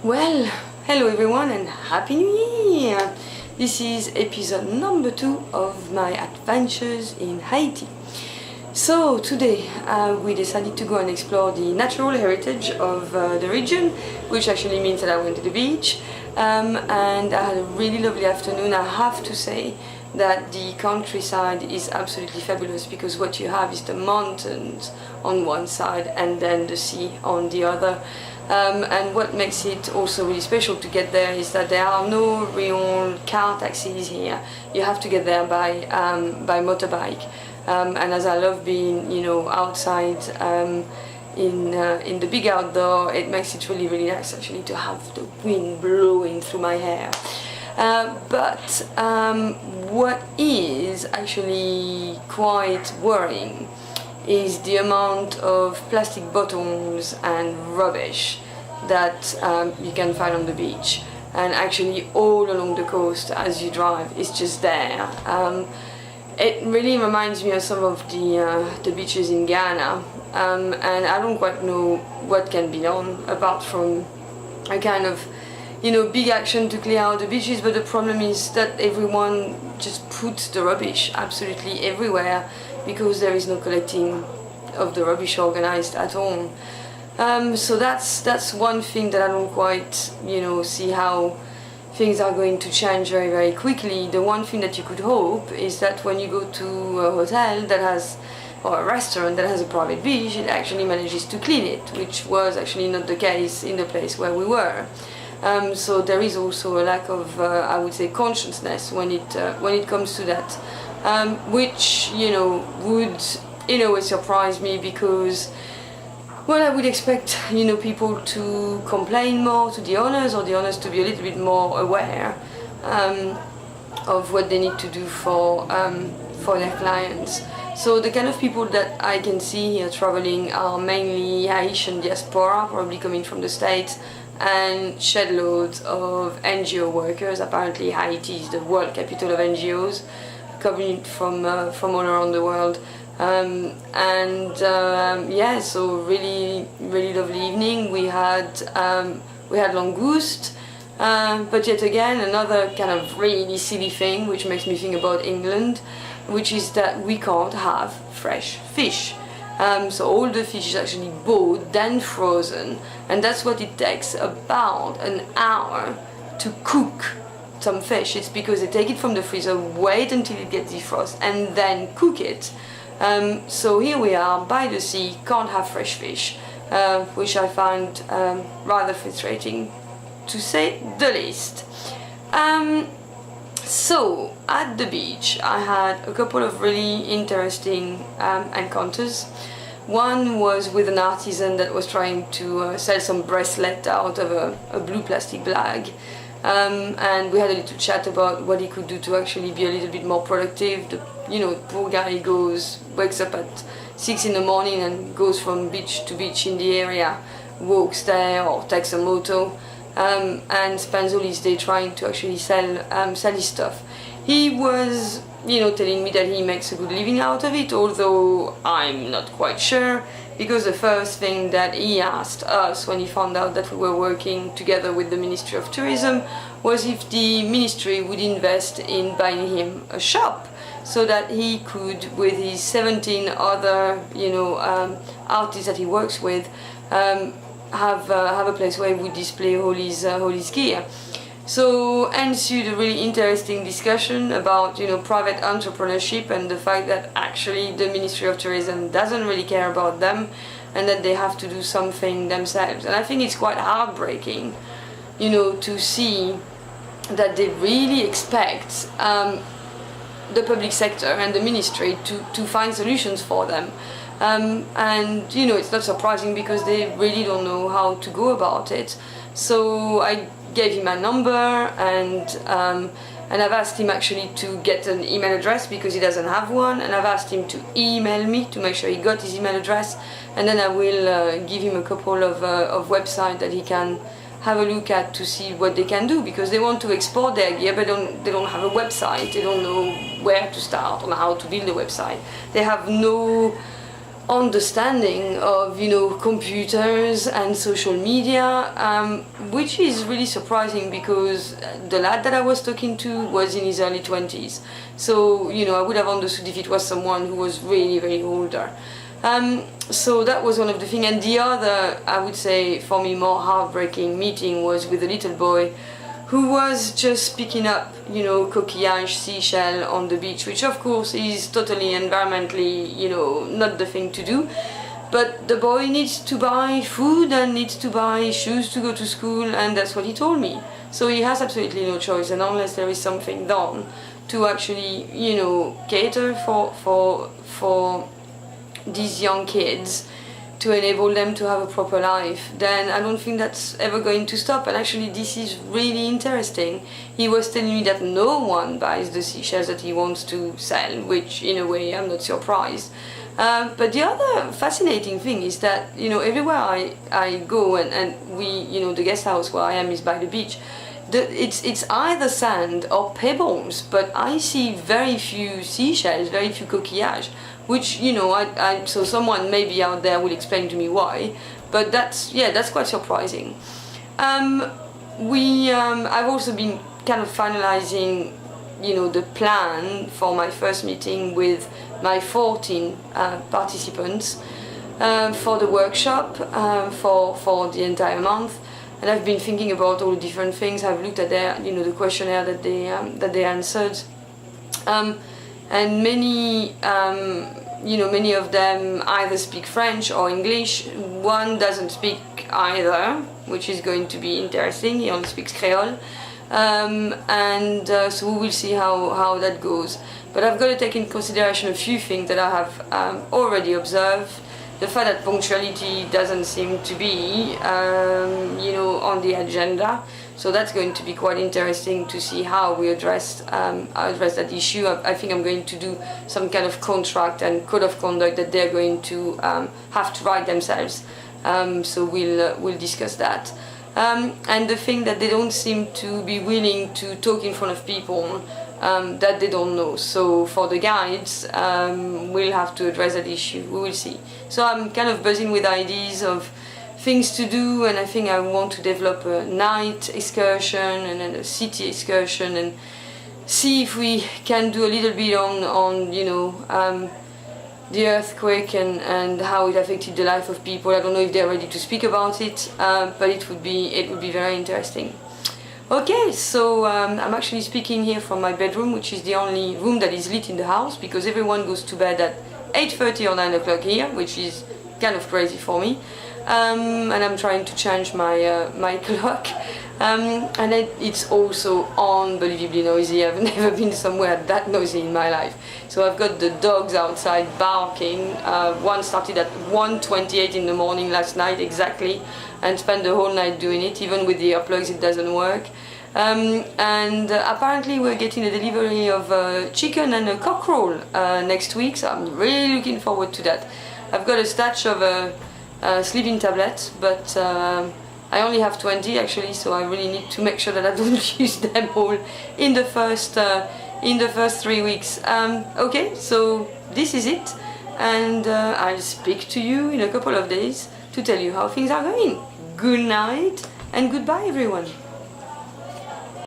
Well, hello everyone and Happy New Year! This is episode number 2 of my adventures in Haiti. So today we decided to go and explore the natural heritage of the region, which actually means that I went to the beach and I had a really lovely afternoon. I have to say that the countryside is absolutely fabulous because what you have is the mountains on one side and then the sea on the other. And what makes it also really special to get there is that there are no real car taxis here. You have to get there by motorbike. And as I love being, outside in the big outdoor, it makes it really, really nice actually to have the wind blowing through my hair. But what is actually quite worrying is the amount of plastic bottles and rubbish that you can find on the beach, and actually all along the coast as you drive. It's just there. It really reminds me of some of the beaches in Ghana, and I don't quite know what can be done apart from a kind of big action to clear out the beaches, but the problem is that everyone just puts the rubbish absolutely everywhere because there is no collecting of the rubbish organized at all. So that's one thing that I don't quite see how things are going to change very, very quickly. The one thing that you could hope is that when you go to a hotel that has, or a restaurant that has a private beach, it actually manages to clean it, which was actually not the case in the place where we were. So there is also a lack of, I would say, consciousness when it comes to that, which would in a way surprise me because, well, I would expect people to complain more to the owners, or the owners to be a little bit more aware of what they need to do for their clients. So the kind of people that I can see here traveling are mainly Haitian diaspora, probably coming from the States, and shed loads of NGO workers. Apparently Haiti is the world capital of NGOs, coming from all around the world. So really, really lovely evening. We had langoust, but yet again another kind of really silly thing which makes me think about England, which is that we can't have fresh fish. So all the fish is actually bought, then frozen, and that's what it takes, about an hour to cook some fish. It's because they take it from the freezer, wait until it gets defrosted, and then cook it. So here we are by the sea, can't have fresh fish, which I find rather frustrating, to say the least. So at the beach I had a couple of really interesting encounters. One was with an artisan that was trying to sell some bracelet out of a blue plastic bag. And we had a little chat about what he could do to actually be a little bit more productive. The poor guy wakes up at 6 in the morning and goes from beach to beach in the area, walks there or takes a moto, and spends all his day trying to actually sell his stuff. He was telling me that he makes a good living out of it, although I'm not quite sure, because the first thing that he asked us when he found out that we were working together with the Ministry of Tourism was if the ministry would invest in buying him a shop so that he could, with his 17 other artists that he works with, have a place where he would display all his gear. So ensued a really interesting discussion about private entrepreneurship and the fact that actually the Ministry of Tourism doesn't really care about them and that they have to do something themselves. And I think it's quite heartbreaking to see that they really expect the public sector and the ministry to find solutions for them. And it's not surprising because they really don't know how to go about it. So I gave him a number and I've asked him actually to get an email address because he doesn't have one, and I've asked him to email me to make sure he got his email address, and then I will give him a couple of websites that he can have a look at to see what they can do, because they want to export their gear but they don't have a website. They don't know where to start or how to build a website. They have no understanding of, you know, computers and social media, which is really surprising because the lad that I was talking to was in his early 20s. So, you know, I would have understood if it was someone who was really, very older. So that was one of the things. And the other, I would say, for me, more heartbreaking meeting was with a little boy who was just picking up, you know, coquillage, seashell on the beach, which of course is totally environmentally, you know, not the thing to do. But the boy needs to buy food and needs to buy shoes to go to school, and that's what he told me. So he has absolutely no choice, and unless there is something done to actually, you know, cater for these young kids, to enable them to have a proper life, then I don't think that's ever going to stop. And actually this is really interesting. He was telling me that no one buys the seashells that he wants to sell, which in a way I'm not surprised. But the other fascinating thing is that, you know, everywhere I go, and we, you know, the guest house where I am is by the beach, it's either sand or pebbles, but I see very few seashells, very few coquillages, which, you know, so someone maybe out there will explain to me why, but that's quite surprising. I've also been kind of finalizing, you know, the plan for my first meeting with my 14 participants for the workshop for the entire month. And I've been thinking about all the different things. I've looked at their, you know, the questionnaire that they answered, and many, you know, many of them either speak French or English. One doesn't speak either, which is going to be interesting. He only speaks Creole, so we will see how that goes. But I've got to take in consideration a few things that I have already observed. The fact that punctuality doesn't seem to be, you know, on the agenda. So that's going to be quite interesting to see how we address that issue. I think I'm going to do some kind of contract and code of conduct that they're going to have to write themselves. So we'll discuss that. And the thing that they don't seem to be willing to talk in front of people that they don't know. So for the guides, we'll have to address that issue. We will see. So I'm kind of buzzing with ideas of things to do, and I think I want to develop a night excursion and then a city excursion, and see if we can do a little bit on you know, the earthquake and how it affected the life of people. I don't know if they're ready to speak about it, but it would be very interesting. Okay, so I'm actually speaking here from my bedroom, which is the only room that is lit in the house, because everyone goes to bed at 8:30 or 9 o'clock here, which is kind of crazy for me. And I'm trying to change my clock, and it's also unbelievably noisy. I've never been somewhere that noisy in my life. So I've got the dogs outside barking. One started at 1:28 in the morning last night exactly, and spent the whole night doing it. Even with the earplugs it doesn't work. And apparently we're getting a delivery of chicken and a cockerel next week, so I'm really looking forward to that. I've got a stash of sleeping tablets, but I only have 20 actually, so I really need to make sure that I don't use them all in the first 3 weeks. Okay, so this is it, and I'll speak to you in a couple of days to tell you how things are going. Good night and goodbye everyone.